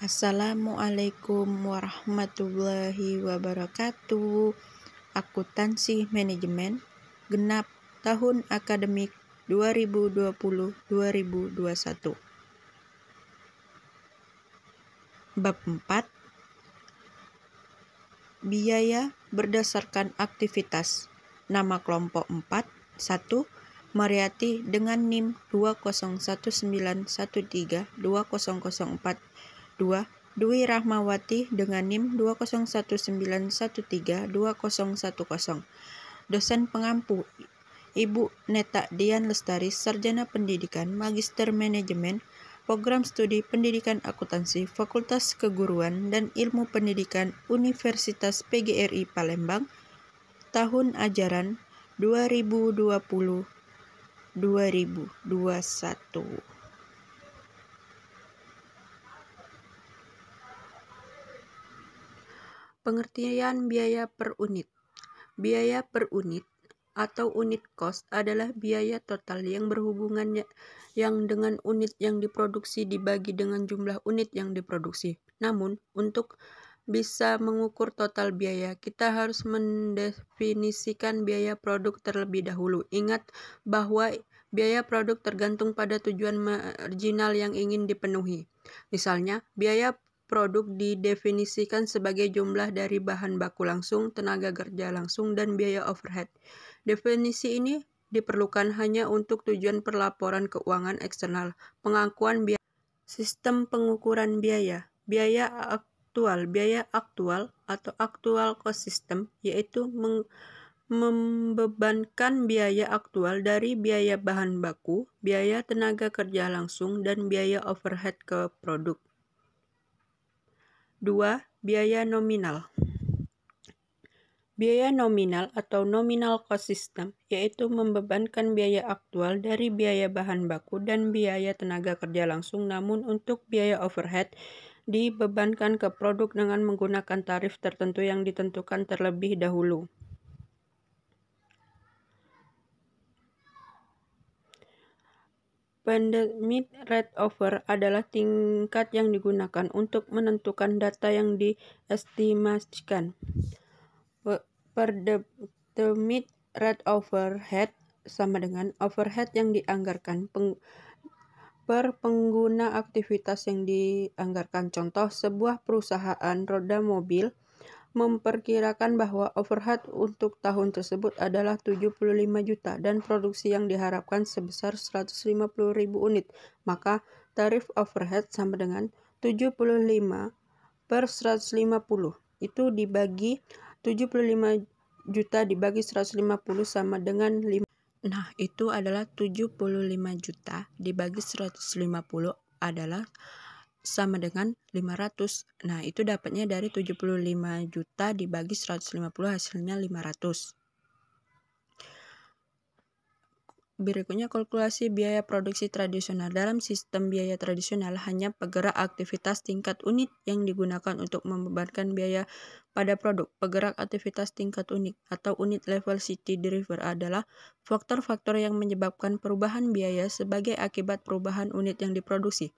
Assalamualaikum warahmatullahi wabarakatuh. Akuntansi Manajemen genap tahun akademik 2020-2021. Bab 4. Biaya berdasarkan aktivitas. Nama kelompok 4. 1. Mariati dengan NIM 20191320004. 2. Dwi Rahmawati dengan NIM 20191320010. Dosen pengampu Ibu Neta Dian Lestari, Sarjana Pendidikan, Magister Manajemen, Program Studi Pendidikan Akuntansi, Fakultas Keguruan dan Ilmu Pendidikan Universitas PGRI Palembang, tahun ajaran 2020-2021. Pengertian biaya per unit. Biaya per unit atau unit cost adalah biaya total yang berhubungan yang dengan unit yang diproduksi dibagi dengan jumlah unit yang diproduksi. Namun, untuk bisa mengukur total biaya, kita harus mendefinisikan biaya produk terlebih dahulu. Ingat bahwa biaya produk tergantung pada tujuan marginal yang ingin dipenuhi. Misalnya, biaya produk didefinisikan sebagai jumlah dari bahan baku langsung, tenaga kerja langsung, dan biaya overhead. Definisi ini diperlukan hanya untuk tujuan pelaporan keuangan eksternal, pengakuan biaya, sistem pengukuran biaya, biaya aktual atau actual cost system, yaitu membebankan biaya aktual dari biaya bahan baku, biaya tenaga kerja langsung, dan biaya overhead ke produk. 2. Biaya nominal. Biaya nominal atau nominal cost system yaitu membebankan biaya aktual dari biaya bahan baku dan biaya tenaga kerja langsung, namun untuk biaya overhead dibebankan ke produk dengan menggunakan tarif tertentu yang ditentukan terlebih dahulu. Pandemic rate offer adalah tingkat yang digunakan untuk menentukan data yang diestimasikan. Pandemic rate overhead sama dengan overhead yang dianggarkan per pengguna aktivitas yang dianggarkan. Contoh, sebuah perusahaan roda mobil memperkirakan bahwa overhead untuk tahun tersebut adalah 75 juta dan produksi yang diharapkan sebesar 150.000 unit. Maka tarif overhead sama dengan 75 per 150. Itu dibagi 75 juta dibagi 150 sama dengan 5. Nah, itu adalah 75 juta dibagi 150 adalah sama dengan 500. Nah, itu dapatnya dari 75 juta dibagi 150 hasilnya 500. Berikutnya kalkulasi biaya produksi tradisional. Dalam sistem biaya tradisional, hanya penggerak aktivitas tingkat unit yang digunakan untuk membebankan biaya pada produk. Penggerak aktivitas tingkat unit atau unit level city driver adalah faktor-faktor yang menyebabkan perubahan biaya sebagai akibat perubahan unit yang diproduksi.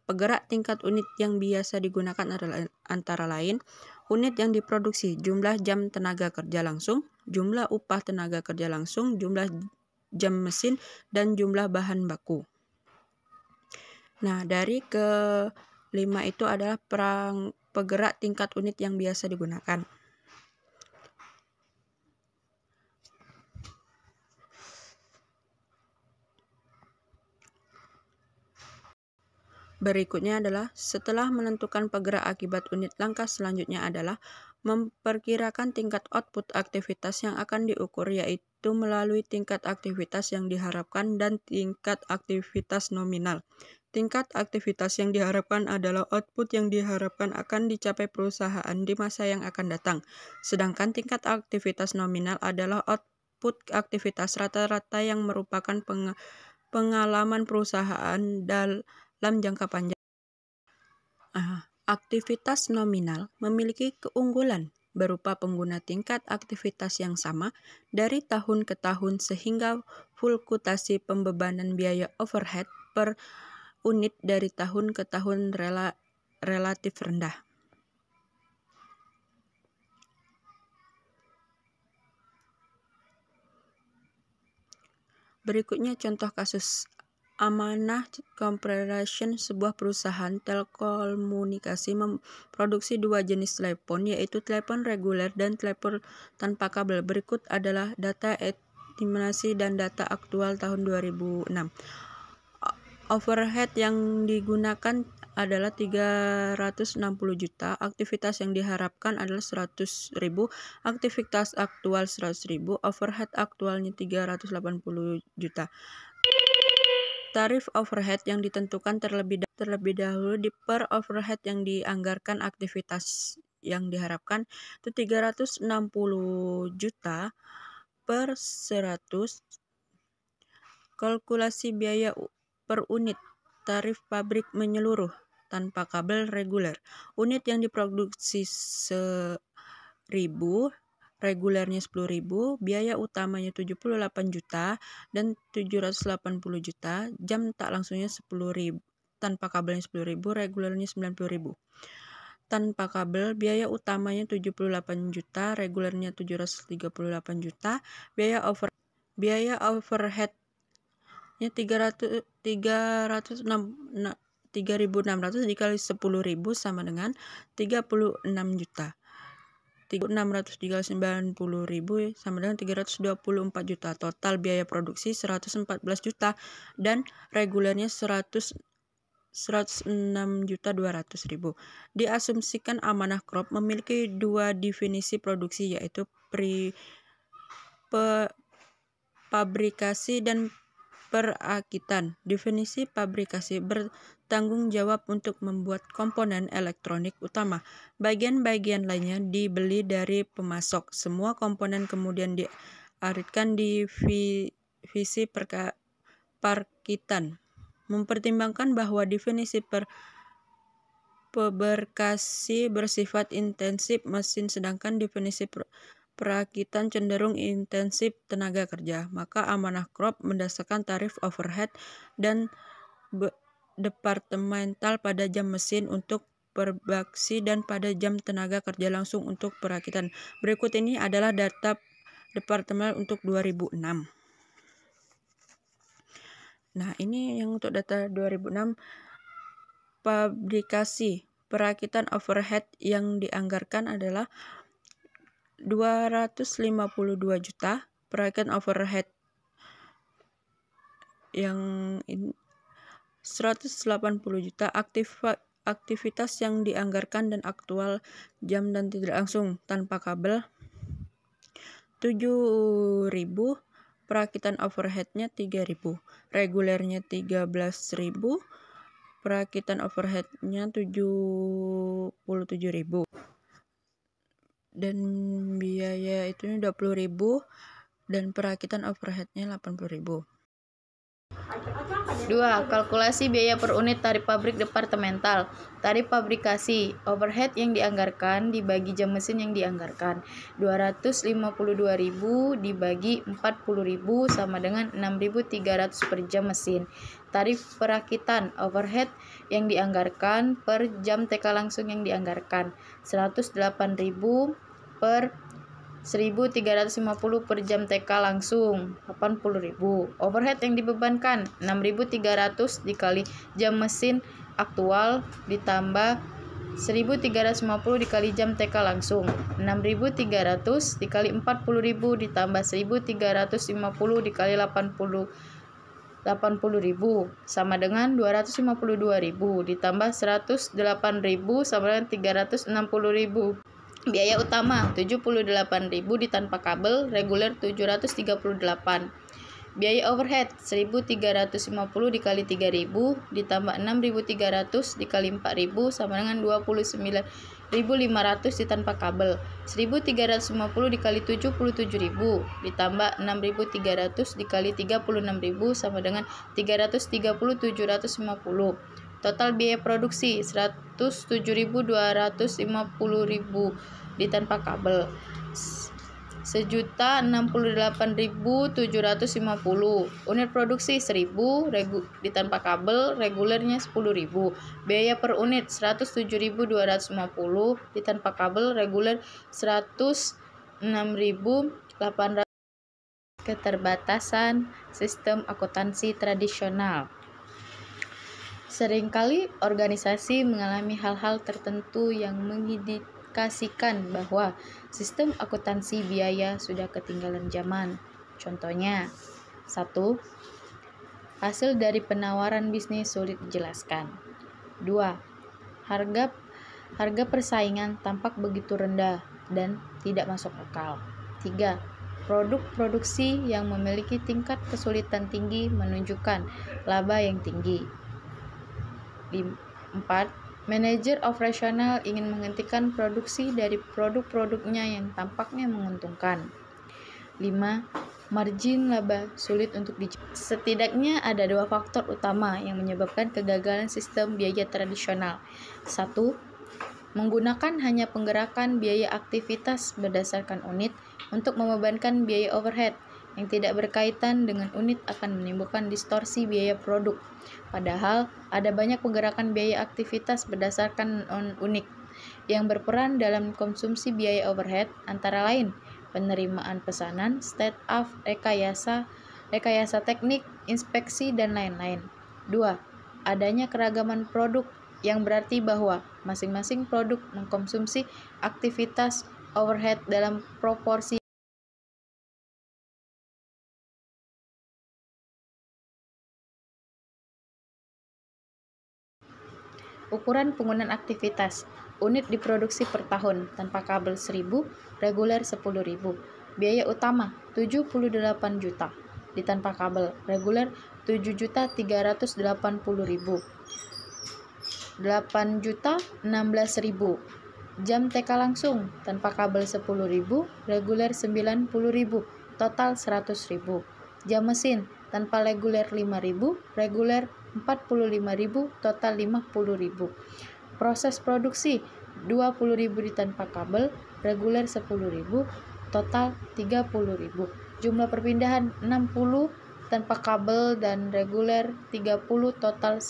Penggerak tingkat unit yang biasa digunakan adalah antara lain unit yang diproduksi, jumlah jam tenaga kerja langsung, jumlah upah tenaga kerja langsung, jumlah jam mesin, dan jumlah bahan baku. Nah, dari kelima itu adalah penggerak tingkat unit yang biasa digunakan. Berikutnya adalah setelah menentukan penggerak akibat unit, langkah selanjutnya adalah memperkirakan tingkat output aktivitas yang akan diukur, yaitu melalui tingkat aktivitas yang diharapkan dan tingkat aktivitas nominal. Tingkat aktivitas yang diharapkan adalah output yang diharapkan akan dicapai perusahaan di masa yang akan datang. Sedangkan tingkat aktivitas nominal adalah output aktivitas rata-rata yang merupakan pengalaman perusahaan dalam jangka panjang. Aktivitas nominal memiliki keunggulan berupa pengguna tingkat aktivitas yang sama dari tahun ke tahun sehingga fluktuasi pembebanan biaya overhead per unit dari tahun ke tahun relatif rendah. Berikutnya contoh kasus Amanah Corporation, sebuah perusahaan telekomunikasi, memproduksi dua jenis telepon, yaitu telepon reguler dan telepon tanpa kabel. Berikut adalah data estimasi dan data aktual tahun 2006. Overhead yang digunakan adalah 360 juta, aktivitas yang diharapkan adalah 100.000, aktivitas aktual 100.000, overhead aktualnya 380 juta. Tarif overhead yang ditentukan terlebih dahulu per overhead yang dianggarkan, aktivitas yang diharapkan itu 360 juta per 100. Kalkulasi biaya per unit tarif pabrik menyeluruh tanpa kabel reguler. Unit yang diproduksi 1.000, regulernya 10.000, biaya utamanya 78 juta dan 780 juta, jam tak langsungnya 10.000, tanpa kabelnya 10.000, regulernya 90.000. Tanpa kabel, biaya utamanya 78 juta, regulernya 738 juta, biaya overheadnya 3.600 dikali 10.000 sama dengan 36 juta. 600 dikali 90.000 sama dengan 324 juta. Total biaya produksi 114 juta dan regulernya 106.200.000. Diasumsikan Amanah Corp memiliki dua definisi produksi, yaitu pabrikasi dan perakitan. Definisi pabrikasi bertanggung jawab untuk membuat komponen elektronik utama. Bagian-bagian lainnya dibeli dari pemasok. Semua komponen kemudian diaritkan di divisi perakitan. Mempertimbangkan bahwa definisi pabrikasi bersifat intensif mesin, sedangkan definisi perakitan cenderung intensif tenaga kerja, maka Amanah Corp mendasarkan tarif overhead dan departemental pada jam mesin untuk produksi dan pada jam tenaga kerja langsung untuk perakitan. Berikut ini adalah data departemen untuk 2006. Nah, ini yang untuk data 2006. Pabrikasi perakitan overhead yang dianggarkan adalah 252 juta, perakitan overhead yang 180 juta, aktivitas yang dianggarkan dan aktual jam dan tidak langsung tanpa kabel 7.000, perakitan overheadnya 3.000, regulernya 13.000, perakitan overheadnya 77.000. Dan biaya itu 20.000 dan perakitan overheadnya 80.000. 2. Kalkulasi biaya per unit tarif pabrik departemental. Tarif pabrikasi, overhead yang dianggarkan dibagi jam mesin yang dianggarkan. 252.000 dibagi 40.000 sama dengan 6.300 per jam mesin. Tarif perakitan, overhead yang dianggarkan per jam TK langsung yang dianggarkan. 108.000 per 1.350 per jam TK langsung, 80.000. Overhead yang dibebankan 6.300 dikali jam mesin aktual ditambah 1.350 dikali jam TK langsung, 6.300 dikali 40.000 ditambah 1.350 dikali 80.000 sama dengan 252.000 ditambah 108.000 sama dengan 360.000. Biaya utama 78.000 di tanpa kabel, reguler 738. Biaya overhead 1.350 dikali 3.000 ditambah 6.300 dikali 4.000 sama dengan 29.500 di tanpa kabel. 1.350 dikali 77.000 ditambah 6.300 dikali 36.000 sama dengan 330.750. Total biaya produksi 107.250.000 di tanpa kabel. 1.068.750. Unit produksi 1.000 ditanpa kabel, regulernya 10.000. Biaya per unit 107.250 ditanpa kabel, reguler 106.800. Keterbatasan sistem akuntansi tradisional. Seringkali organisasi mengalami hal-hal tertentu yang mengindikasikan bahwa sistem akuntansi biaya sudah ketinggalan zaman. Contohnya, 1. Hasil dari penawaran bisnis sulit dijelaskan. 2. Harga persaingan tampak begitu rendah dan tidak masuk akal. 3. Produk produksi yang memiliki tingkat kesulitan tinggi menunjukkan laba yang tinggi. 4. Manajer operasional ingin menghentikan produksi dari produk-produknya yang tampaknya menguntungkan. 5. Margin laba sulit untuk dicapai. Setidaknya ada 2 faktor utama yang menyebabkan kegagalan sistem biaya tradisional. 1. Menggunakan hanya penggerakan biaya aktivitas berdasarkan unit untuk membebankan biaya overhead yang tidak berkaitan dengan unit akan menimbulkan distorsi biaya produk. Padahal, ada banyak penggerakan biaya aktivitas berdasarkan unit yang berperan dalam konsumsi biaya overhead, antara lain penerimaan pesanan, start-up, rekayasa teknik, inspeksi, dan lain-lain. 2. Adanya keragaman produk yang berarti bahwa masing-masing produk mengkonsumsi aktivitas overhead dalam proporsi. Ukuran penggunaan aktivitas. Unit diproduksi per tahun, tanpa kabel 1.000, reguler 10.000. Biaya utama 78 juta, ditanpa kabel, reguler 7.380.000. 8 juta 16.000. Jam TK langsung, tanpa kabel 10.000, reguler 90.000, total 100.000. Jam mesin, tanpa reguler 5.000, reguler 45.000, total 50.000. Proses produksi 20.000 ditanpa kabel, reguler 10.000, total 30.000. Jumlah perpindahan 60 tanpa kabel dan reguler 30, total